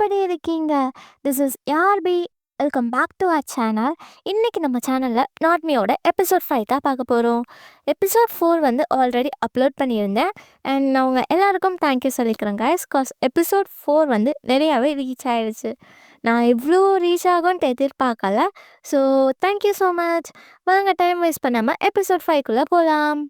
எப்படி இருக்கீங்க? This is யார்பி. Welcome back to our channel. இன்னைக்கு நம்ம சேனலில் நாட் மீயோட எபிசோட் 5 தான் பார்க்க போகிறோம். எபிசோட் 4 வந்து ஆல்ரெடி அப்லோட் பண்ணியிருந்தேன். அண்ட் நான் உங்கள் எல்லாருக்கும் தேங்க்யூ சொல்லிக்கிறேன் கைஸ். காஸ் எபிசோட் 4 வந்து நிறையாவே ரீச் ஆயிடுச்சு. நான் இவ்வளோ ரீச் ஆகும்ன்ட்டு எதிர்பார்க்கல. So thank you so much. வாங்க டைம் வேஸ்ட் பண்ணாமல் எபிசோட் 5க்குள்ளே போகலாம்.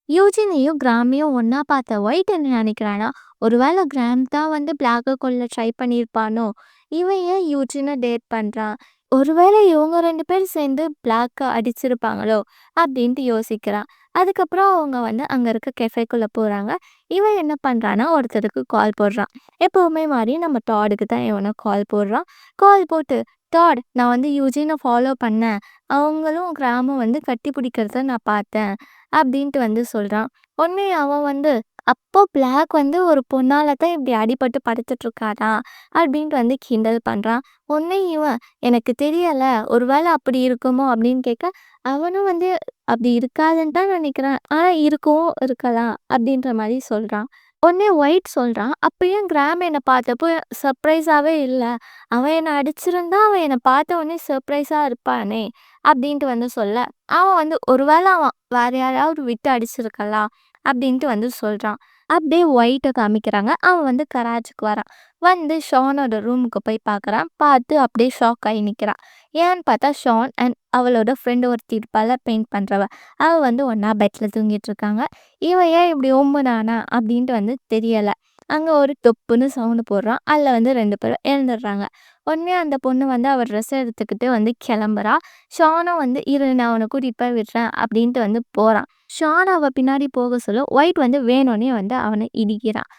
யூஜினையும் கிராமையும் ஒன்றா பார்த்த ஒயிட் என்ன நினைக்கிறானா, ஒருவேளை கிராம் தான் வந்து பிளாக்கை கொள்ள ட்ரை பண்ணியிருப்பானோ, இவன் ஏன் யூஜினை டேட் பண்ணுறான், ஒருவேளை இவங்க 2 பேர் சேர்ந்து பிளாக்கை அடிச்சிருப்பாங்களோ அப்படின்ட்டு யோசிக்கிறான். அதுக்கப்புறம் அவங்க வந்து அங்கே இருக்க கெஃபேக்குள்ளே போகிறாங்க. இவன் என்ன பண்ணுறான்னா ஒருத்தருக்கு கால் போடுறான். எப்போவுமே மாதிரி நம்ம டாடுக்கு தான் இவனை கால் போடுறான். கால் போட்டு, டாட் நான் வந்து யூஜினை ஃபாலோ பண்ணேன், அவங்களும் கிராமம் வந்து கட்டி பிடிக்கிறத நான் பார்த்தேன் அப்படின்ட்டு வந்து சொல்கிறான். உடனே அவன் வந்து அப்போ பிளாக் வந்து ஒரு பொண்ணால தான் இப்படி அடிபட்டு படுத்துட்டு இருக்காரா அப்படின்ட்டு வந்து கிண்டல் பண்ணுறான். உடனே இவன் எனக்கு தெரியலை, ஒருவேளை அப்படி இருக்குமோ அப்படின்னு கேட்க, அவனும் வந்து அப்படி இருக்காதுன்னு தான் நினைக்கிறேன், ஆனால் இருக்கவும் இருக்கலாம் அப்படின்ற மாதிரி சொல்கிறான். உடனே ஒயிட் சொல்கிறான், அப்பயும் கிராம் என்னை பார்த்தப்போ சர்ப்ரைஸாகவே இல்லை, அவன் என்னை அடிச்சிருந்தா அவன் என்னை பார்த்த உடனே சர்ப்ரைஸாக இருப்பானே அப்படின்ட்டு வந்து சொல்ல, அவன் வந்து ஒருவேளை அவன் வேற யாராவது விட்டு அடிச்சிருக்கலாம் அப்படின்ட்டு வந்து சொல்கிறான். அப்படியே ஒயிட்டை காமிக்கிறாங்க. அவன் வந்து கராஜுக்கு வரான். வந்து ஷானோட ரூமுக்கு போய் பார்க்குறான். பார்த்து அப்படியே ஷாக் ஆகி நிற்கிறான். ஏன்னு பார்த்தா ஷான் அண்ட் அவளோட ஃப்ரெண்டு ஒருத்தி இருப்பாள் பெயிண்ட் பண்ணுறவ, அவள் வந்து ஒன்றா பெட்டில் தூங்கிட்டு இருக்காங்க. இவன் ஏன் இப்படி ஓம்புனானா அப்படின்ட்டு வந்து தெரியலை. அங்கே ஒரு தொப்புன்னு சவுண்டு போடுறான். அதில் வந்து 2 பேரும் எழுந்துடுறாங்க. உடனே அந்த பொண்ணு வந்து அவள் ட்ரெஸ் எடுத்துக்கிட்டு வந்து கிளம்புறா. ஷானும் வந்து இரு நான் அவனை கூட்டிகிட்டு போய் விடுறேன் அப்படின்ட்டு வந்து போகிறான். ஷான் அவள் பின்னாடி போக சொல்ல ஒயிட் வந்து வேணும்னே வந்து அவனை இடிக்கிறான்.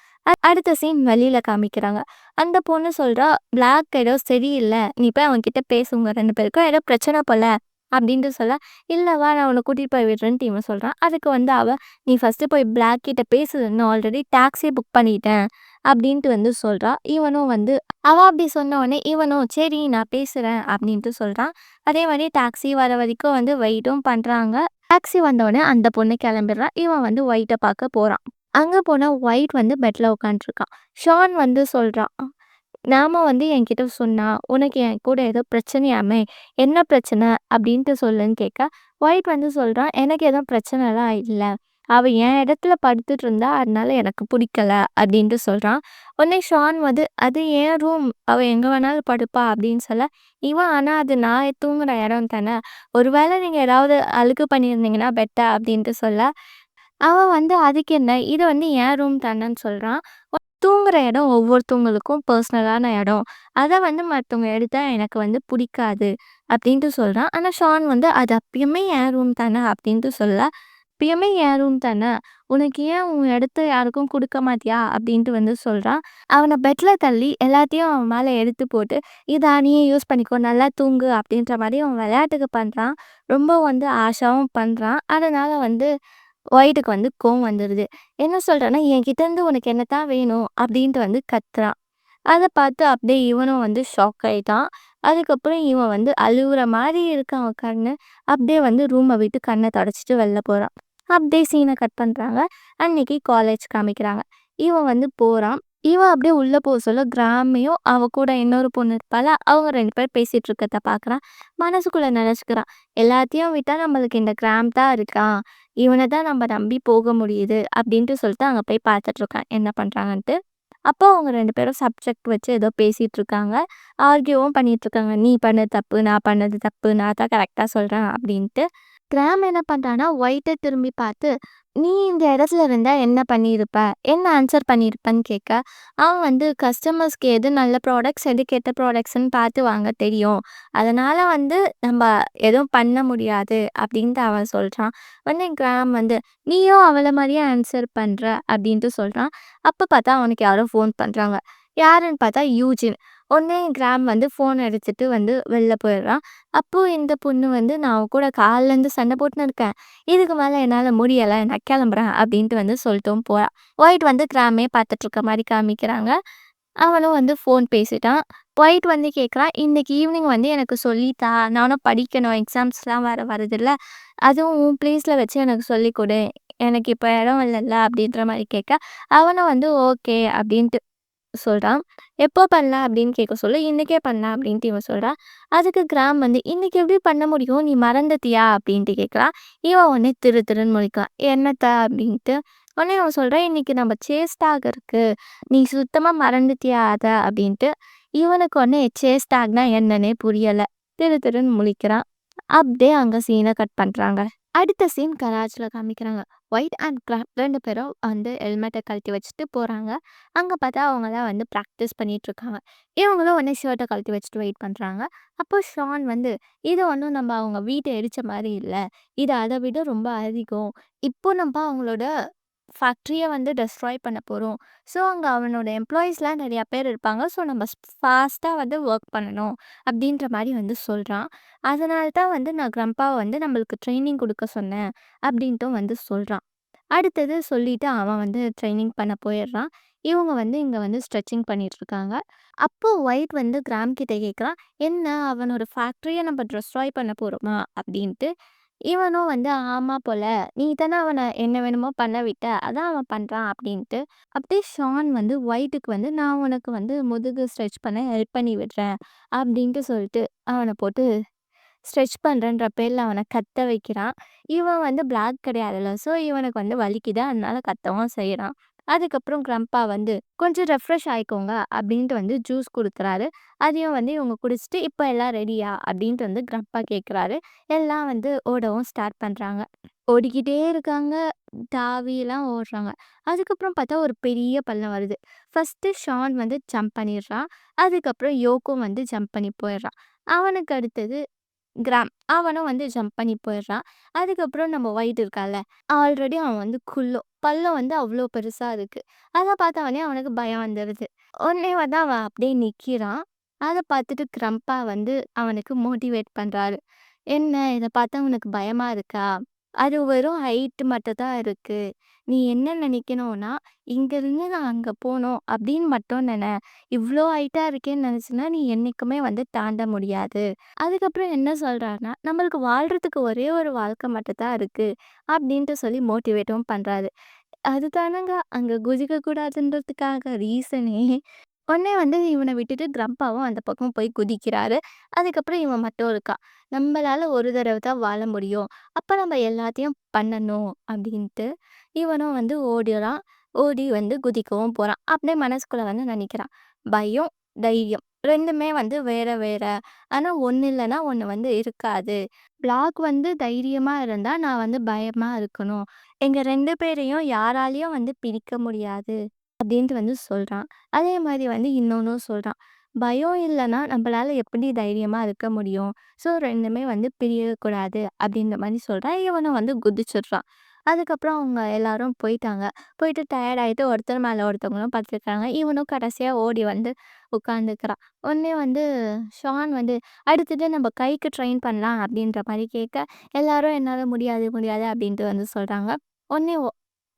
அடுத்த சீன் வெளியில காமிக்கிறாங்க. அந்த பொண்ணு சொல்றா, பிளாக் ஏதோ சரியில்லை, நீ போய் அவன்கிட்ட பேசுங்க, 2 பேருக்கும் ஏதோ பிரச்சனை போல அப்படின்ட்டு சொல்ல, இல்லைவா நான் அவனை கூட்டிகிட்டு போய் விடுறேன்ட்டு இவன் சொல்கிறான். அதுக்கு வந்து நீ ஃபஸ்ட்டு போய் பிளாக் கிட்ட பேசுதுன்னு ஆல்ரெடி டாக்ஸி புக் பண்ணிட்டேன் அப்படின்ட்டு வந்து சொல்கிறா. இவனும் வந்து அவள் அப்படி சொன்ன உடனே இவனும் சரி நான் பேசுகிறேன் அப்படின்ட்டு சொல்கிறான். அதே மாதிரி டாக்ஸி வர வரைக்கும் வந்து வெயிட்டும் பண்ணுறாங்க. டாக்ஸி வந்தோடனே அந்த பொண்ணு கிளம்பிடுறா. இவன் வந்து ஒயிட்டை பார்க்க போகிறான். அங்கே போனால் ஒயிட் வந்து பெட்டில் உட்காந்துருக்கான். ஷான் வந்து சொல்கிறான், நாம வந்து என்கிட்ட சொன்னா உனக்கு என் கூட ஏதோ பிரச்சனையாமே, என்ன பிரச்சனை அப்படின்ட்டு சொல்லுன்னு கேட்க, ஒயிட் வந்து சொல்கிறான், எனக்கு எதுவும் பிரச்சனைலாம் இல்லை, அவள் என் இடத்துல படுத்துட்டு இருந்தா அதனால எனக்கு பிடிக்கல அப்படின்ட்டு சொல்கிறான். உடனே ஷான் வந்து அது என் ரூம், அவள் எங்கே வேணாலும் படுப்பா அப்படின்னு சொல்ல, இவன் ஆனால் அது நான் தூங்குற இடம் தானே, ஒருவேளை நீங்கள் ஏதாவது அழுக்கு பண்ணியிருந்தீங்கன்னா பெட்டா அப்படின்ட்டு சொல்ல, அவன் வந்து அதுக்கு என்ன, இது வந்து என் ரூம் தானேன்னு சொல்கிறான். தூங்குற இடம் ஒவ்வொருத்தவங்களுக்கும் பர்சனலான இடம், அதை வந்து மற்றவங்க எடுத்தா எனக்கு வந்து பிடிக்காது அப்படின்ட்டு சொல்கிறான். ஆனால் ஷான் வந்து அது அப்பயுமே என் ரூம் தானே அப்படின்ட்டு சொல்ல, அப்பயுமே என் ரூம் தானே, உனக்கு ஏன் உன் இடத்த யாருக்கும் கொடுக்க மாட்டியா அப்படின்ட்டு வந்து சொல்கிறான். அவனை பெட்டில் தள்ளி எல்லாத்தையும் அவன் மேலே எடுத்து போட்டு, இதை நீயே யூஸ் பண்ணிக்கோ, நல்லா தூங்கு அப்படின்ற மாதிரி அவன் விளையாட்டுக்கு பண்ணுறான். ரொம்ப வந்து ஆஷாவும் பண்ணுறான். அதனால் வந்து ஒயிட்டுக்கு வந்து கோவம் வந்துடுது. என்ன சொல்கிறான்னா, என்கிட்டேருந்து உனக்கு என்னத்தான் வேணும் அப்படின்ட்டு வந்து கத்துறான். அதை பார்த்து அப்படியே இவனும் வந்து ஷாக் ஆகிட்டான். அதுக்கப்புறம் இவன் வந்து அழுகுற மாதிரி இருக்கான் அவன் கண்ணு. அப்படியே வந்து ரூமை விட்டு கண்ணை தொடச்சிட்டு வெளில போகிறான். அப்படியே சீனை கட் பண்ணுறாங்க. அன்னைக்கு காலேஜ் காமிக்கிறாங்க. இவன் வந்து போகிறான். இவன் அப்படியே உள்ளே போக சொல்ல கிராமையும் அவ கூட இன்னொரு பொண்ணு இருப்பாள், அவங்க 2 பேர் பேசிகிட்டு இருக்கத பார்க்குறான். மனசுக்குள்ளே நினச்சிக்கிறான், எல்லாத்தையும் விட்டால் நம்மளுக்கு இந்த கிராம் தான் இருக்கான், இவனை தான் நம்ம நம்பி போக முடியுது அப்படின்ட்டு சொல்லிட்டு அங்கே போய் பார்த்துட்ருக்கான் என்ன பண்ணுறாங்கன்ட்டு. அப்போ அவங்க 2 பேரும் சப்ஜெக்ட் வச்சு ஏதோ பேசிகிட்டு இருக்காங்க. ஆர்கியூவும் பண்ணிகிட்டு இருக்காங்க, நீ பண்ணது தப்பு, நான் பண்ணது தப்பு, நான் தான் கரெக்டாக சொல்கிறேன் அப்படின்ட்டு. கிராம் என்ன பண்ணுறான்னா ஒயிட்டை திரும்பி பார்த்து, நீ இந்த இடத்துல இருந்தால் என்ன பண்ணியிருப்ப, என்ன ஆன்சர் பண்ணியிருப்பேன்னு கேட்க, அவன் வந்து கஸ்டமர்ஸ்க்கு எது நல்ல ப்ராடக்ட்ஸ் எது கெட்ட ப்ராடக்ட்ஸ்ன்னு பார்த்து வாங்க தெரியும், அதனால் வந்து நம்ம எதுவும் பண்ண முடியாது அப்படின்ட்டு அவன் சொல்கிறான். உடனே கிராம் வந்து நீயும் அவளை மாதிரியே ஆன்சர் பண்ணுற அப்படின்ட்டு சொல்கிறான். அப்போ பார்த்தா அவனுக்கு யாரோ ஃபோன் பண்ணுறாங்க. யாருன்னு பார்த்தா யூஜின். உடனே கிராம் வந்து ஃபோன் எடுத்துட்டு வந்து வெளில போயிடுறான். அப்போது இந்த பொண்ணு வந்து நான் அவன் கூட காலிலேருந்து சண்டை போட்டுன்னு இருக்கேன், இதுக்கு மேலே என்னால் முடியலை, நான் கிளம்புறேன் அப்படின்ட்டு வந்து சொல்லிட்டும் போகிறான். ஒயிட் வந்து கிராமே பார்த்துட்ருக்க மாதிரி காமிக்கிறாங்க. அவனும் வந்து ஃபோன் பேசிட்டான். ஒயிட் வந்து கேட்குறான், இன்னைக்கு ஈவினிங் வந்து எனக்கு சொல்லித்தா, நானும் படிக்கணும், எக்ஸாம்ஸ்லாம் வேறு வருதுல்ல, அதுவும் உன் ப்ளேஸில் வச்சு எனக்கு சொல்லிக் கொடு, எனக்கு இப்போ இடம் இல்லைல்ல அப்படின்ற மாதிரி கேட்க, அவனும் வந்து ஓகே அப்படின்ட்டு சொல்றான். "எப்போ பண்ணலாம்?" அப்படின்னு கேட்க சொல்ல, "இன்னைக்கே பண்ணலாம்" அப்படின்ட்டு இவன் சொல்றான். அதுக்கு கிராம் வந்து, "இன்னைக்கு எப்படி பண்ண முடியும்? நீ மறந்துட்டியா?" அப்படின்ட்டு கேட்குறான். இவன் உடனே திரு திருன்னு முழிக்கிறான். "என்னத்த?" அப்படின்ட்டு. உடனே அவன் சொல்றான், "இன்னைக்கு நம்ம சேஸ் டாக் இருக்கு. நீ சுத்தமா மறந்துட்டியா அத?" அப்படின்ட்டு. இவனுக்கு உடனே சேஸ் டாக்னா என்னன்னே புரியல. திரு திருன்னு முழிக்கிறான். அப்படியே அங்க சீன கட் பண்றாங்க. அடுத்த சீன் கராச்சில காமிக்கிறாங்க. ஒயிட் அண்ட் கிராப் 2 பேரும் வந்து ஹெல்மெட்ட கழட்டி வச்சுட்டு போறாங்க. அங்க பார்த்தா அவங்கலாம் வந்து பிராக்டிஸ் பண்ணிட்டுருக்காங்க. இவங்களும் உடனே ஷர்ட்ட கழட்டி வச்சுட்டு வெயிட் பண்றாங்க. அப்போ ஷான் வந்து, "இது ஒண்ணும் நம்ம அவங்க வீட்ட இடிச்ச மாரி இல்ல. இது அத விட ரொம்ப அதிகம். இப்போ நம்ப அவங்களோட ஃபேக்டரிய வந்து டெஸ்ட்ராய் பண்ண போறோம். ஸோ, அங்க அவனோட எம்ப்ளாயீஸ்லாம் நெறையா பேர் இருப்பாங்க. ஸோ, நம்ம ஃபாஸ்ட்டா வந்து வொர்க் பண்ணணும்." அப்படின்ற மாரி வந்து சொல்றான். அதனால தான் வந்து நான் கிரம்ப்பாவ வந்து நம்மளுக்கு ட்ரெய்னிங் குடுக்க சொன்னேன் அப்படின்ட்டும் வந்து சொல்றான். அடுத்தது சொல்லிட்டு அவன் வந்து ட்ரெய்னிங் பண்ண போயிடுறான். இவங்க வந்து இங்க வந்து ஸ்ட்ரெச்சிங் பண்ணிட்டுருக்காங்க. அப்போ ஒயிட் வந்து கிராம் கிட்ட கேட்குறான், "என்ன அவனோட ஃபேக்டரிய நம்ம டெஸ்ட்ராய் பண்ண போறோமா?" அப்படின்ட்டு. இவனும் வந்து, "ஆமா போல. நீ தானே அவன என்ன வேணுமோ பண்ண விட்ட. அதான் அவன் பண்றான்" அப்படின்ட்டு. அப்படியே ஷான் வந்து ஒயிட்டுக்கு வந்து, "நான் உனக்கு வந்து முதுகு ஸ்ட்ரெச் பண்ண ஹெல்ப் பண்ணி விடுறேன்" அப்படின்ட்டு சொல்லிட்டு அவன போட்டு ஸ்ட்ரெச் பண்றேன்ற பேர்ல அவன கத்த வைக்கிறான். இவன் வந்து பிளாக் கிடையாதுல்ல. ஸோ, இவனுக்கு வந்து வலிக்குது. அதனால கத்தவும் செய்றான். அதுக்கப்புறம் கிரம்ப்பா வந்து, "கொஞ்சம் ரெஃப்ரெஷ் ஆயிக்கோங்க" அப்படின்ட்டு வந்து ஜூஸ் குடுக்குறாரு. அதையும் வந்து இவங்க குடிச்சுட்டு, "இப்ப எல்லாம் ரெடியா?" அப்படின்ட்டு வந்து கிரம்ப்பா கேட்குறாரு. எல்லாம் வந்து ஓடவும் ஸ்டார்ட் பண்றாங்க. ஓடிக்கிட்டே இருக்காங்க. தாவிலாம் ஓடுறாங்க. அதுக்கப்புறம் பார்த்தா ஒரு பெரிய பள்ளம் வருது. ஃபர்ஸ்ட்டு ஷான் வந்து ஜம்ப் பண்ணிடுறான். அதுக்கப்புறம் யோக்கும் வந்து ஜம்ப் பண்ணி போயிடுறான். அவனுக்கு அடுத்தது கிராம். அவனும் வந்து ஜம்ப் பண்ணி போயிடுறான். அதுக்கப்புறம் நம்ம ஒயிட் இருக்கான்ல, ஆல்ரெடி அவன் வந்து குள்ளம். பள்ளம் வந்து அவ்ளோ பெருசா இருக்கு. அத பார்த்த உடனே அவனுக்கு பயம் வந்துருது. உடனே வந்து அவன் அப்படியே நிக்கிறான். அத பார்த்துட்டு கிரம்ப்பா வந்து அவனுக்கு மோட்டிவேட் பண்றாரு. "என்ன இத பார்த்தா உனக்கு பயமா இருக்கா? அது வெறும் ஹைட் மட்டும் தான் இருக்கு. நீ என்ன நினைக்கணும்னா, இங்கேருந்து நான் அங்க போணும் அப்படின்னு மட்டும் நென. இவ்ளோ ஹைட்டா இருக்கேன்னு நெனச்சன்னா, நீ என்னைக்குமே வந்து தாண்ட முடியாது." அதுக்கப்புறம் என்ன சொல்றாருன்னா, "நம்மளுக்கு வாழ்றதுக்கு ஒரே ஒரு வாழ்க்கை மட்டும் தான் இருக்கு." அப்படின்ட்டு சொல்லி மோட்டிவேட்டும் பண்றாரு. அதுதானங்க அங்க குதிக்கக்கூடாதுன்றதுக்காக ரீசனே. உடனே வந்து இவன விட்டுட்டு கிரம்ப்பாவும் அந்த பக்கம் போய் குதிக்கிறாரு. அதுக்கப்புறம் இவன் மட்டும் இருக்கான். "நம்பளால ஒரு தடவ தான் வாழ முடியும். அப்ப நம்ம எல்லாத்தையும் பண்ணணும்." அப்படின்ட்டு இவனும் வந்து ஓடுறான். ஓடி வந்து குதிக்கவும் போறான். அப்படியே மனசுக்குள்ள வந்து நெனைக்கிறான். பயம், தைரியம் 2மே வந்து வேற வேற. ஆனா ஒண்ணு இல்லன்னா ஒண்ணு வந்து இருக்காது. பிளாக் வந்து தைரியமா இருந்தா, நான் வந்து பயமா இருக்கணும். எங்க 2 பேரையும் யாராலயும் வந்து பிரிக்க முடியாது. அப்படின்ட்டு வந்து சொல்றான். அதே மாரி வந்து இன்னொன்னும் சொல்றான். பயம் இல்லன்னா நம்பளால எப்படி தைரியமா இருக்க முடியும்? ஸோ 2மே வந்து பிரியக்கூடாது அப்படின்ற மாரி சொல்றான். இவனும் வந்து குதிச்சுடுறான். அதுக்கப்புறம் அவங்க எல்லாரும் போயிட்டாங்க. போயிட்டு டயர்ட் ஆயிட்டு ஒருத்தர் மேல ஒருத்தவங்களும் படுத்துருக்காங்க. இவனும் கடைசியா ஓடி வந்து உட்காந்துக்கிறான். உடனே வந்து ஷான் வந்து, "அடுத்தது நம்ம கைக்கு ட்ரெயின் பண்ணலாம்" அப்படின்ற மாரி கேட்க, எல்லாரும் "என்னால முடியாது, முடியாது" அப்படின்ட்டு வந்து சொல்றாங்க. உடனே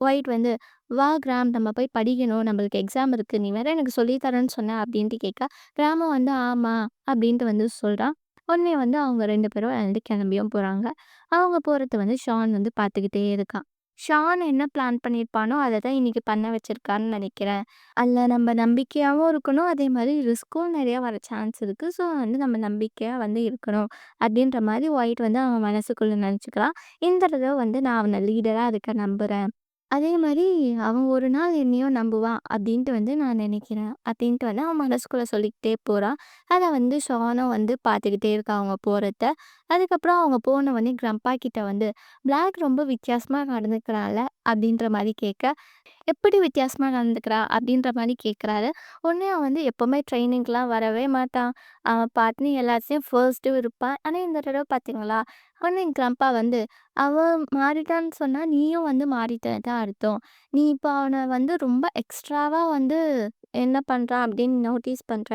ஒயிட் வந்து, "வா கிராம் நம்ம போய் படிக்கணும். நம்மளுக்கு எக்ஸாம் இருக்கு. நீ வேற எனக்கு சொல்லி தரேன்னு சொன்ன" அப்படின்ட்டு கேட்க, கிராமும் வந்து "ஆமா" அப்படின்ட்டு வந்து சொல்றான். உடனே வந்து அவங்க 2 பேரும் எழுந்து கிளம்பியும் போறாங்க. அவங்க போறத வந்து ஷான் வந்து பார்த்துக்கிட்டே இருக்கான். ஷான் என்ன பிளான் பண்ணியிருப்பானோ, அத தான் இன்னைக்கு பண்ண வச்சிருக்கான்னு நெனைக்கிறேன். அதுல நம்ம நம்பிக்கையாவும் இருக்கணும். அதே மாரி ரிஸ்க்கும் நெறைய வர சான்ஸ் இருக்கு. ஸோ வந்து நம்ம நம்பிக்கையா வந்து இருக்கணும். அப்படின்ற மாரி ஒயிட் வந்து அவன் மனசுக்குள்ள நெனச்சுக்கிறான். இந்த தடவ வந்து நான் அவன லீடரா இருக்க நம்புறேன். அதே மாரி அவன் ஒரு நாள் என்னையும் நம்புவான் அப்படின்ட்டு வந்து நான் நினைக்கிறேன். அப்படின்ட்டு வந்து அவன் மனசுக்குள்ள சொல்லிக்கிட்டே போறான். அத வந்து ஷானும் வந்து பார்த்துக்கிட்டே இருக்கான் அவங்க போறத. அதுக்கப்புறம் அவங்க போன உடனே கிரம்ப்பா கிட்ட வந்து, "பிளாக் ரொம்ப வித்தியாசமா நடந்துக்கிறான்ல?" அப்படின்ற மாரி கேட்க, "எப்படி வித்தியாசமா நடந்துக்கிறா?" அப்படின்ற மாரி கேட்குறாரு. உடனே அவன் வந்து எப்பவுமே ட்ரெய்னிங்க்குலாம் வரவே மாட்டான். அவன் பாட்டுன்னு எல்லாத்துலயும் ஃபர்ஸ்ட்டு இருப்பான். ஆனா இந்த தடவ பார்த்தீங்களா? உடனே என் கிரம்ப்பா வந்து, "அவன் மாறிட்டான்னு சொன்னா, நீயும் வந்து மாறிட்டன்னு தான் அர்த்தம். நீ இப்ப அவன வந்து ரொம்ப எக்ஸ்ட்ராவா வந்து என்ன பண்றான் அப்படின்னு நோட்டீஸ் பண்ற."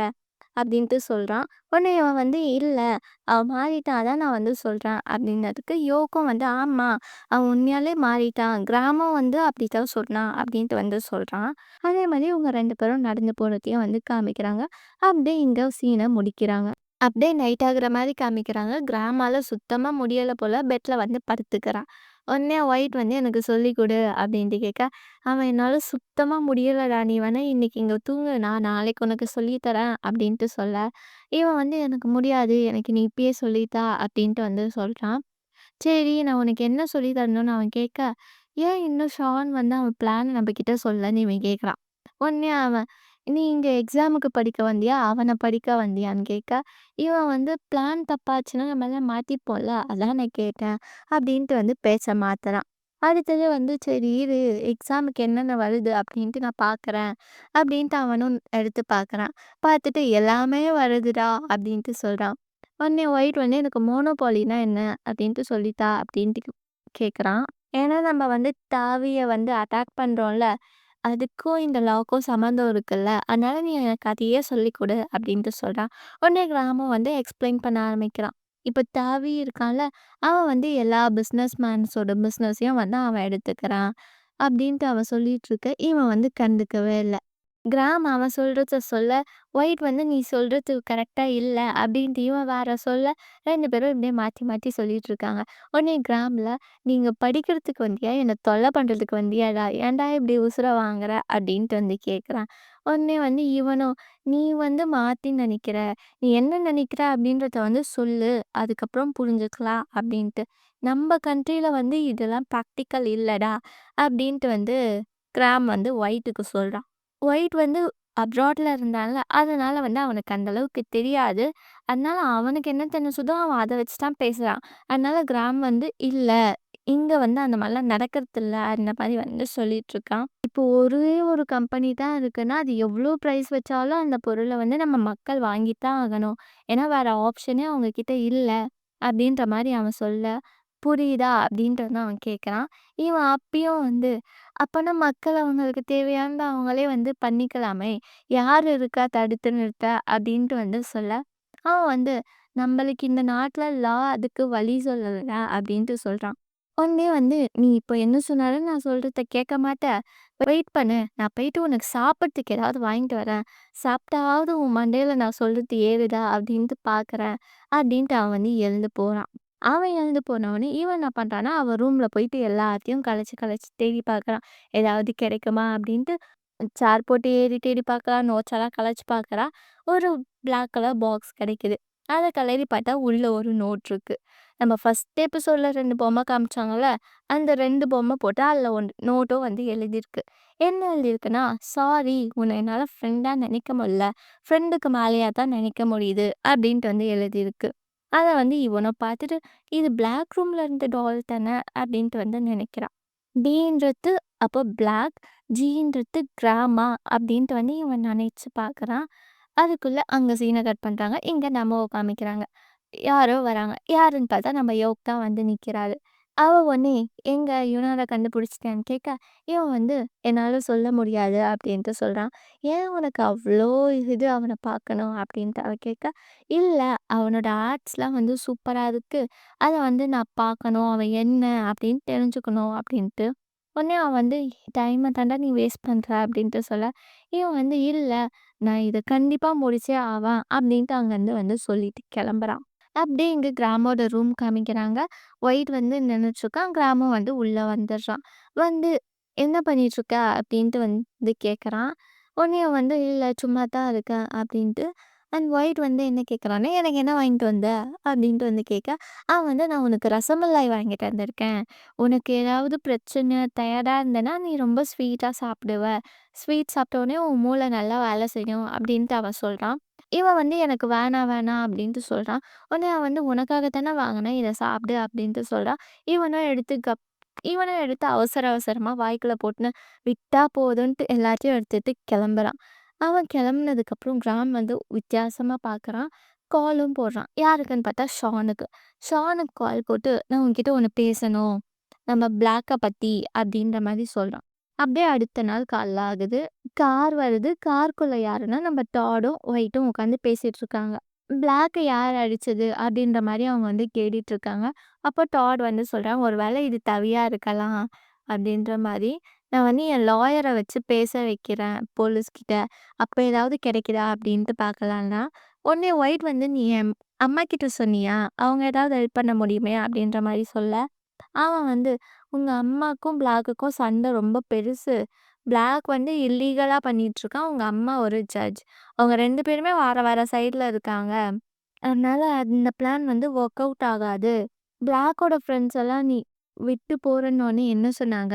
அப்படின்ட்டு சொல்றான். உடனே இவன் வந்து, "இல்ல, அவன் மாறிட்டான். அதான் நான் வந்து சொல்றேன்." அப்படின்னதுக்கு யோக்கும் வந்து, "ஆமா, அவன் உண்மையாலே மாறிட்டான். கிராமம் வந்து அப்படித்தான் சொன்னான்." அப்படின்ட்டு வந்து சொல்றான். அதே மாரி இவங்க 2 பேரும் நடந்து போறதையும் வந்து காமிக்கிறாங்க. அப்படியே இங்க சீன முடிக்கிறாங்க. அப்படியே நைட் ஆகுற மாரி காமிக்கிறாங்க. கிராமால சுத்தமா முடியல போல. பெட்ல வந்து படுத்துக்கிறா. உடனே ஒயிட் வந்து எனக்கு சொல்லிக் குடு அப்படின்ட்டு கேட்க, அவன் என்னால சுத்தமா முடியலடா. நீ வேணா இன்னைக்கு இங்க தூங்கு. நான் நாளைக்கு உனக்கு சொல்லி தரேன் அப்படின்ட்டு சொல்ல, இவன் வந்து எனக்கு முடியாது. எனக்கு நீ இப்பயே சொல்லி தா அப்படின்ட்டு வந்து சொல்றான். சரி நான் உனக்கு என்ன சொல்லி தரணும்னு அவன் கேட்க, ஏன் இன்னும் ஷான் வந்து அவன் பிளான் நம்மகிட்ட சொல்லன்னு இவன் கேட்குறான். உடனே அவன், "நீ இங்க எக்ஸாமுக்கு படிக்க வந்தியா? அவன படிக்க வந்தியான்னு?" கேட்க, இவன் வந்து பிளான் தப்பாச்சுன்னா நம்ம எல்லாம் மாத்திப்போம்ல. அதான் நான் கேட்டேன். அப்படின்ட்டு வந்து பேச்ச மாத்துறான். அடுத்தது வந்து சரி இரு எக்ஸாமுக்கு என்னென்ன வருது அப்படின்ட்டு நான் பார்க்குறேன். அப்படின்ட்டு அவனும் எடுத்து பார்க்குறான். பார்த்துட்டு எல்லாமே வருதுடா அப்படின்ட்டு சொல்றான். உடனே ஒயிட் வந்து எனக்கு மோனோபாலினா என்ன அப்படின்ட்டு சொல்லித்தா அப்படின்ட்டு கேட்குறான். ஏன்னா நம்ம வந்து தாவிய வந்து அட்டாக் பண்றோம்ல. அதுக்கும் இந்த லாவுக்கும் சம்மந்தம் இருக்குல்ல. அதனால நீ எனக்கு அதையே சொல்லிக் குடு அப்படின்ட்டு சொல்றான். உடனே கிராமம் வந்து எக்ஸ்பிளைன் பண்ண ஆரம்பிக்கிறான். இப்ப தாவி இருக்கான்ல, அவன் வந்து எல்லா பிசினஸ் மேன்ஸோட பிசினஸையும் வந்து அவன் எடுத்துக்கிறான். அப்படின்ட்டு அவன் சொல்லிட்டு இருக்க, இவன் வந்து கண்டுக்கவே இல்ல. கிராம் அவன் சொல்றத சொல்ல, ஒயிட் வந்து நீ சொல்றது கரெக்ட்டா இல்ல அப்படின்ட்டு இவன் வேற சொல்ல, 2 பேரும் இப்படியே மாத்தி மாத்தி சொல்லிட்டு இருக்காங்க. உடனே கிராம்ல, "நீங்க படிக்கிறதுக்கு வந்தியா? என்ன தொல்ல பண்றதுக்கு வந்தியாடா? ஏன்டா இப்படி உசுர வாங்குற?" அப்படின்ட்டு வந்து கேட்குறான். உடனே வந்து இவனும், "நீ வந்து மாத்தி நெனைக்கிற. நீ என்ன நெனைக்கிற அப்படின்றத வந்து சொல்லு. அதுக்கப்புறம் புரிஞ்சுக்கலாம்." அப்படின்ட்டு. "நம்ப கண்ட்ரில வந்து இதெல்லாம் பிராக்டிகல் இல்லடா." அப்படின்ட்டு வந்து கிராம் வந்து ஒயிட்டுக்கு சொல்றான். ஒயிட் வந்து அப்ராட்ல இருந்தான்ல, அதனால வந்து அவனுக்கு அந்த அளவுக்கு தெரியாது. அதனால அவனுக்கு என்ன தெரிஞ்சதோ அவன் அத வச்சு தான் பேசுறான். அதனால கிராம் வந்து இல்ல, இங்க வந்து அந்த மாரிலாம் நடக்கறதில்ல. அந்த மாரி வந்து சொல்லிட்டுருக்கான். இப்போ ஒரே ஒரு கம்பெனி தான் இருக்குன்னா, அது எவ்ளோ பிரைஸ் வச்சாலும் அந்த பொருள வந்து நம்ம மக்கள் வாங்கி தான் ஆகணும். ஏன்னா வேற ஆப்ஷனே அவங்க கிட்ட இல்ல. அப்படின்ற மாரி அவன் சொல்ல, புரியுதா? அப்படின்ட்டு வந்து அவன் கேட்குறான். இவன் அப்பயும் வந்து அப்பன்னா மக்கள் அவங்களுக்கு தேவையானத அவங்களே வந்து பண்ணிக்கலாமே! யார் இருக்கா தடுத்து நிறுத்த? அப்டின்ட்டு வந்து சொல்ல, அவன் வந்து "நம்பளுக்கு இந்த நாட்ல அதுக்கு வழி சொல்லல" அப்டின்ட்டு சொல்றான். உடனே வந்து, "நீ இப்ப என்ன சொன்னாலும் நான் சொல்றத கேட்க மாட்ட. வெயிட் பண்ணு. நான் போயிட்டு உனக்கு சாப்பிடறதுக்கு ஏதாவது வாங்கிட்டு வரேன். சாப்பிட்டாவது உன் மண்டையில நான் சொல்றது ஏறுதா?" அப்டின்ட்டு பார்க்குறேன். அப்டின்ட்டு அவன் வந்து எழுந்து போறான். அவன் எழுந்து போனவுனே, இவன் என்ன பண்றான்னா, அவன் ரூம்ல போயிட்டு எல்லாத்தையும் கலச்சு கலச்சு தேடி பார்க்குறான். ஏதாவது கிடைக்குமா அப்டின்ட்டு சேர் போட்டு ஏறி தேடி பார்க்குறான். நோட்ஸ் எல்லாம் கலச்சு பார்க்குறான். ஒரு பிளாக் கலர் பாக்ஸ் கிடைக்குது. அத கலறி பார்த்தா உள்ள ஒரு நோட் இருக்கு. நம்ம ஃபர்ஸ்ட் எபிசோட்ல 2 பொம்மை காமிச்சாங்கல்ல, அந்த 2 பொம்மை போட்டு அதில நோட்டும் வந்து எழுதியிருக்கு. என்ன எழுதியிருக்குன்னா, "சாரி உன்ன என்னால ஃப்ரெண்டா நினைக்க முடியல. ஃப்ரெண்டுக்கு மேலேயா தான் நினைக்க முடியுது" அப்டின்ட்டு வந்து எழுதியிருக்கு. அத வந்து இவனும் பார்த்துட்டு, "இது பிளாக் ரூம்ல இருந்த டால் தானே" அப்டின்ட்டு வந்து நினைக்கிறான். டீன்றது அப்போ பிளாக், ஜீன்றது கிராமா அப்டின்ட்டு வந்து இவன் நினைச்சு பார்க்குறான். அதுக்குள்ள அங்க சீன கட் பண்றாங்க. இங்க நமோவ காமிக்கிறாங்க. யாரோ வராங்க. யாருன்னு பார்த்தா நம்ம யோக் தான் வந்து நிக்கிறாரு. அவ உடனே எங்க யுனான கண்டுபிடிச்சிட்டியான்னு கேட்க, இவன் வந்து என்னால சொல்ல முடியாது அப்டின்ட்டு சொல்றான். ஏன் உனக்கு அவ்ளோ இது அவன பார்க்கணும் அப்டின்ட்டு அவ கேட்க, இல்ல அவனோட ஆர்ட்ஸ்லாம் வந்து சூப்பரா இருக்கு. அத வந்து நான் பார்க்கணும். அவன் என்ன அப்டின்னு தெரிஞ்சுக்கணும் அப்டின்ட்டு. உடனே அவன் வந்து டைம தான்டா நீ வேஸ்ட் பண்ற அப்டின்ட்டு சொல்ல, இவன் வந்து இல்ல நான் இத கண்டிப்பா முடிச்சே ஆவேன் அப்டின்ட்டு அங்கருந்து வந்து சொல்லிட்டு கிளம்புறான். அப்படியே இங்க கிராமோட ரூம் காமிக்கிறாங்க. ஒயிட் வந்து நின்னுட்டுருக்கான். கிராமோ வந்து உள்ள வந்துடுறான். வந்து "என்ன பண்ணிட்டுருக்க?" அப்படின்ட்டு வந்து கேட்குறான். உடனே அவன் வந்து "இல்ல சும்மா தான் இருக்கேன்" அப்படின்ட்டு. அண்ட் ஒயிட் வந்து என்ன கேட்குறான்னா, "எனக்கு என்ன வாங்கிட்டு வந்த?" அப்படின்ட்டு வந்து கேட்க, அவன் வந்து "நான் உனக்கு ரசமலாய் வாங்கிட்டு வந்திருக்கேன். உனக்கு ஏதாவது பிரச்சனை, டயர்டா இருந்தேன்னா, நீ ரொம்ப ஸ்வீட்டா சாப்பிடுவ. ஸ்வீட் சாப்பிட்டோனே உன் மூளை நல்லா வேலை செய்யும்" அப்படின்ட்டு அவன் சொல்றான். இவன் வந்து "எனக்கு வேணாம் வேணாம்" அப்படின்ட்டு சொல்றான். உடனே அவன் வந்து "உனக்காக தானே வாங்கினேன். இத சாப்பிடு" அப்படின்ட்டு சொல்றான். இவனும் எடுத்து அவசர அவசரமா வாய்க்குள்ள போட்டுன்னு விட்டா போதுன்ட்டு எல்லாத்தையும் எடுத்துட்டு கிளம்புறான். அவன் கிளம்புனதுக்கப்புறம் கிராம் வந்து வித்தியாசமா பார்க்குறான். காலும் போடுறான். யாருக்குன்னு பார்த்தா ஷானுக்கு. ஷானுக்கு கால் போட்டு "நான் உன்கிட்ட ஒண்ணு பேசணும். நம்ம பிளாக்க பத்தி" அப்படின்ற மாரி சொல்றான். அப்படியே அடுத்த நாள் காலைல ஆகுது. கார் வருது. காருக்குள்ள யாருன்னா, நம்ம டாடும், ஒயிட்டும் உட்காந்து பேசிட்டு இருக்காங்க. பிளாக்க யார் அடிச்சது? அப்படின்ற மாரி அவங்க வந்து கேட்டுட்டு இருக்காங்க. அப்போ டாட் வந்து சொல்றான், "ஒரு வேளை இது தவியா இருக்கலாம்." அப்படின்ற மாரி. "நான் வந்து என் லாயர வச்சு பேச வைக்கிறேன் போலீஸ்கிட்ட. அப்ப ஏதாவது கிடைக்குதா?" அப்படின்ட்டு பார்க்கலான்னா, உடனே ஒயிட் வந்து, "நீ என் அம்மாகிட்ட சொன்னியா? அவங்க ஏதாவது ஹெல்ப் பண்ண முடியுமே?" அப்படின்ற மாரி சொல்ல, அவன் வந்து, "உங்க அம்மாக்கும் பிளாக்குக்கும் சண்டை ரொம்ப பெருசு. பிளாக் வந்து இல்லீகலா பண்ணிட்டுருக்கான். உங்க அம்மா ஒரு ஜட்ஜ். அவங்க 2 பேருமே வேற வேற சைட்ல இருக்காங்க. அதனால அந்த பிளான் வந்து ஒர்க் அவுட் ஆகாது. பிளாக்கோட ஃப்ரெண்ட்ஸ் எல்லாம் நீ விட்டு போறேன்னோனே என்ன சொன்னாங்க?"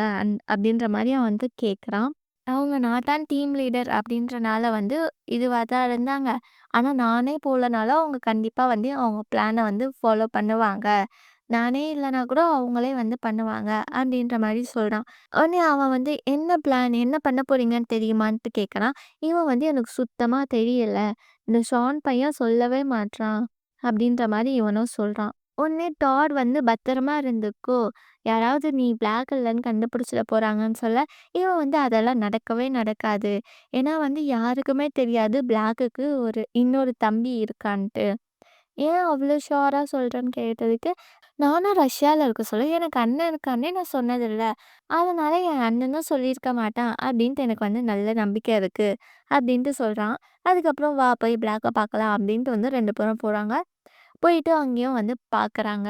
அப்படின்ற மாரி அவன் வந்து கேட்குறான். நான் தான் டீம் லீடர் அப்படின்றனால வந்து இதுவா தான் இருந்தாங்க. ஆனா நானே போலனாலும் அவங்க கண்டிப்பா வந்து அவங்க பிளான வந்து ஃபாலோ பண்ணுவாங்க. நானே இல்லனா கூட அவங்களே வந்து பண்ணுவாங்க அப்படின்ற மாரி சொல்றான். உடனே அவன் வந்து என்ன பிளான்? என்ன பண்ண போறீங்கன்னு தெரியுமான்ட்டு கேட்கறான். இவன் வந்து எனக்கு சுத்தமா தெரியல. இந்த ஷான் பையன் சொல்லவே மாட்றான். அப்படின்ற மாரி இவனும் சொல்றான். உடனே டாட் வந்து பத்திரமா இருந்துக்கோ. யாராவது நீ பிளாக் இல்லன்னு கண்டுபிடிச்சிட போறாங்கன்னு சொல்ல, இவன் வந்து அதெல்லாம் நடக்கவே நடக்காது. ஏன்னா வந்து யாருக்குமே தெரியாது பிளாக்குக்கு இன்னொரு தம்பி இருக்கான்ட்டு. ஏன் அவ்ளோ ஷூரா சொல்றேன்னு கேட்டதுக்கு, நானும் ரஷ்யால இருக்க சொல்ல எனக்கு அண்ணன் இருக்கான்னே நான் சொன்னதில்ல. அதனால என் அண்ணனும் சொல்லியிருக்க மாட்டான் அப்டின்ட்டு எனக்கு வந்து நல்ல நம்பிக்கை இருக்கு. அப்டின்ட்டு சொல்றான். அதுக்கப்புறம் வா போய் பிளாக்க பார்க்கலாம் அப்டின்ட்டு வந்து 2 பேரும் போறாங்க. போயிட்டு அங்கேயும் வந்து பார்க்குறாங்க.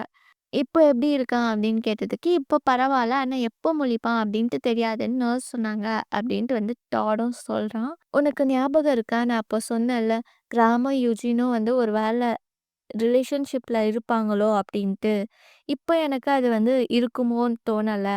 இப்போ எப்படி இருக்கான் அப்படின்னு கேட்டதுக்கு, இப்போ பரவால்ல. ஆனா எப்போ முழிப்பான் அப்படின்ட்டு தெரியாதுன்னு நர்ஸ் சொன்னாங்க அப்படின்ட்டு வந்து டாடும் சொல்றான். உனக்கு ஞாபகம் இருக்கா? நான் அப்போ சொன்னேன்ல, கிராமம் யூஜினும் வந்து ஒரு வேள ரிலேஷன்ஷிப்ல இருப்பாங்களோ அப்படின்ட்டு. இப்போ எனக்கு அது வந்து இருக்குமோன்னு தோணல.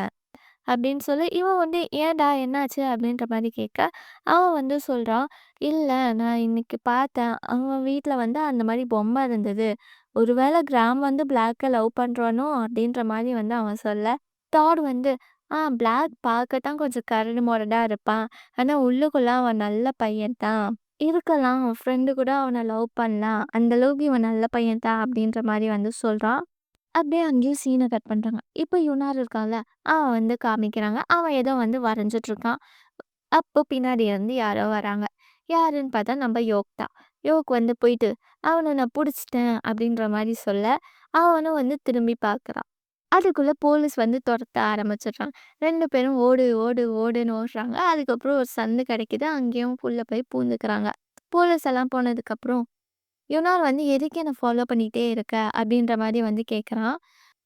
அப்படின்னு சொல்லி இவன் வந்து "ஏன்டா என்னாச்சு?" அப்படின்ற மாரி கேட்க, அவன் வந்து சொல்றான், "இல்ல நான் இன்னைக்கு பார்த்தேன். அவன் வீட்ல வந்து அந்த மாரி பொம்மை இருந்தது. ஒருவேள கிராம் வந்து பிளாக்க லவ் பண்றானோ?" அப்படின்ற மாரி வந்து அவன் சொல்ல, டாட் வந்து பிளாக் பார்க்கத்தான் கொஞ்சம் கரடு முரடா இருப்பான். ஆனா உள்ளுக்குள்ள அவன் நல்ல பையன் தான். இருக்கலாம். அவன் ஃப்ரெண்டு கூட அவன லவ் பண்ணலாம். அந்த அளவுக்கு இவன் நல்ல பையன் தான்." அப்படின்ற மாரி வந்து சொல்றான். அப்படியே அங்கேயும் சீன கட் பண்றாங்க. இப்ப யுனார் இருக்கான்ல, அவன் வந்து காமிக்கிறாங்க. அவன் ஏதோ வந்து வரைஞ்சிட்டுருக்கான். அப்போ பின்னாடி இருந்து யாரோ வராங்க. யாருன்னு பார்த்தா நம்ம யோக் தான். யோக் வந்து போயிட்டு, "அவன நான் புடிச்சுட்டேன்" அப்படின்ற மாரி சொல்ல, அவனும் வந்து திரும்பி பார்க்குறான். அதுக்குள்ள போலீஸ் வந்து தொரத்த ஆரம்பிச்சுடுறாங்க. 2 பேரும் ஓடு, ஓடு, ஓடுன்னு ஓடுறாங்க. அதுக்கப்புறம் ஒரு சந்து கிடைக்குது. அங்கேயும் உள்ள போய் பூந்துக்கிறாங்க. போலீஸ் எல்லாம் போனதுக்கப்புறம் யுனால் வந்து "எதுக்கு என்ன ஃபாலோ பண்ணிட்டே இருக்க?" அப்படின்ற மாரி வந்து கேட்குறான்.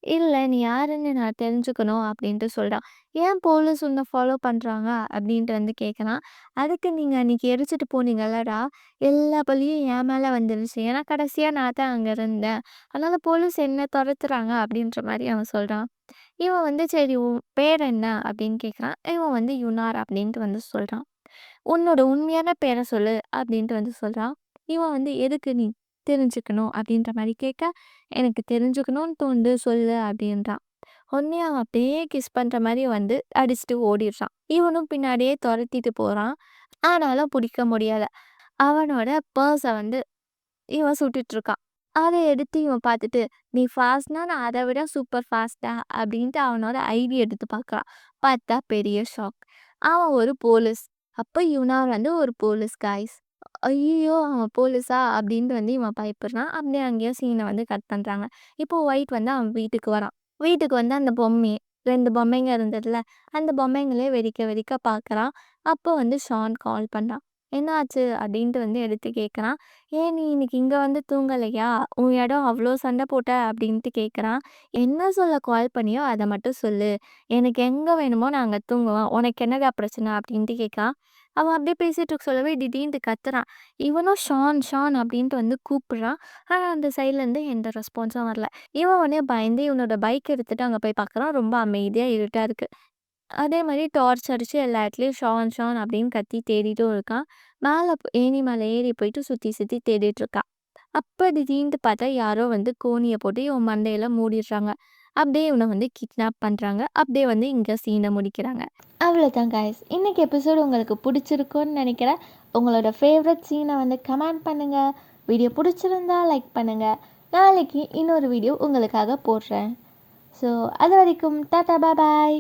"இல்ல நீ யாருன்னு நான் தெரிஞ்சுக்கணும்" அப்படின்ட்டு சொல்றான். "ஏன் போலீஸ் உன்ன ஃபாலோ பண்றாங்க?" அப்படின்ட்டு வந்து கேட்குறான். "அதுக்கு நீங்க அன்னைக்கு எரிச்சுட்டு போனீங்கல்லடா, எல்லா பழியும் என் மேல வந்துருச்சு. ஏன்னா கடைசியா நான் தான் அங்க இருந்தேன். அதனால போலீஸ் என்ன தொரத்துறாங்க" அப்படின்ற மாரி அவன் சொல்றான். இவன் வந்து "சரி உன் பேர் என்ன?" அப்படின்னு கேட்குறான். இவன் வந்து யுனார் அப்படின்ட்டு வந்து சொல்றான். "உன்னோட உண்மையான பேர சொல்லு" அப்படின்ட்டு வந்து சொல்றான். இவன் வந்து "எதுக்கு நீ தெரிஞ்சுக்கணும்?" அப்படின்ற மாரி கேட்க, "எனக்கு தெரிஞ்சுக்கணும்னு தோணுது சொல்லு" அப்படின்றான். உடனே அவன் அப்படியே கிஸ் பண்ற மாரி வந்து அடிச்சுட்டு ஓடிடுறான். இவனும் பின்னாடியே தொரத்திட்டு போறான். ஆனாலும் புடிக்க முடியல. அவனோட பர்ஸ வந்து இவன் சுட்டுட்டு இருக்கான். அத எடுத்து இவன் பார்த்துட்டு, "நீ ஃபாஸ்ட்னா நான் அத விட சூப்பர் ஃபாஸ்ட்டா" அப்படின்ட்டு அவனோட ஐடி எடுத்து பார்க்குறான். பார்த்தா பெரிய ஷாக். அவன் ஒரு போலீஸ். அப்ப இவனா வந்து ஒரு போலீஸ் காய்ஸ். ஐய்யயோ! அவன் போலீஸா? அப்படின்ட்டு வந்து இவன் பயப்படுறான். அப்படியே அங்கேயே சீன வந்து கட் பண்றாங்க. இப்போ ஒயிட் வந்து அவன் வீட்டுக்கு வரான். வீட்டுக்கு வந்து அந்த 2 பொம்மைங்க இருந்ததுல, அந்த பொம்மைங்களே வெறிக்க வெறிக்க பார்க்குறான். அப்போ வந்து ஷான் கால் பண்றான். "என்னாச்சு?" அப்படின்ட்டு வந்து எடுத்து கேட்குறான். "ஏன் நீ இன்னைக்கு இங்க வந்து தூங்கலையா? உன் இடம் அவ்ளோ சண்டை போட்ட" அப்படின்ட்டு கேட்குறான். "என்ன சொல்ல கால் பண்ணியோ அத மட்டும் சொல்லு. எனக்கு எங்க வேணுமோ நான் அங்க தூங்குவேன். உனக்கு என்னடா பிரச்சனை?" அப்படின்ட்டு கேட்கான். அவன் அப்படியே பேசிட்டு இருக்க சொல்லவே திடீர்னு கத்துறான். இவனும் ஷான், ஷான் அப்படின்ட்டு வந்து கூப்பிடுறான். ஆனா அந்த சைட்லேருந்து எந்த ரெஸ்பான்ஸும் வரல. இவன் உடனே பயந்து இவனோட பைக் எடுத்துட்டு அங்க போய் பார்க்குறான். ரொம்ப அமைதியா இருட்டா இருக்கு. அதே மாரி டார்ச் அடிச்சு எல்லா இடத்துலயும் ஷான், ஷான் அப்படின்னு கத்தி தேடிட்டும் இருக்கான். ஏணி மேல ஏறி போயிட்டு சுத்தி சுத்தி தேடிட்டு இருக்கான். அப்ப திடீர்னு பார்த்தா யாரோ வந்து கோணிய போட்டு இவன் மண்டையில மூடிடுறாங்க. அப்படியே இவன வந்து கிட்னாப் பண்றாங்க. அப்படியே வந்து இங்க சீன முடிக்கிறாங்க. அவ்வளோதான் காய்ஸ். இன்னைக்கு எபிசோடு உங்களுக்கு பிடிச்சிருக்கும்னு நினைக்கிறேன். உங்களோட ஃபேவரட் சீனை வந்து கமெண்ட் பண்ணுங்க. வீடியோ பிடிச்சிருந்தா லைக் பண்ணுங்க. நாளைக்கு இன்னொரு வீடியோ உங்களுக்காக போடுறேன். ஸோ அது வரைக்கும் டாடா பாய்.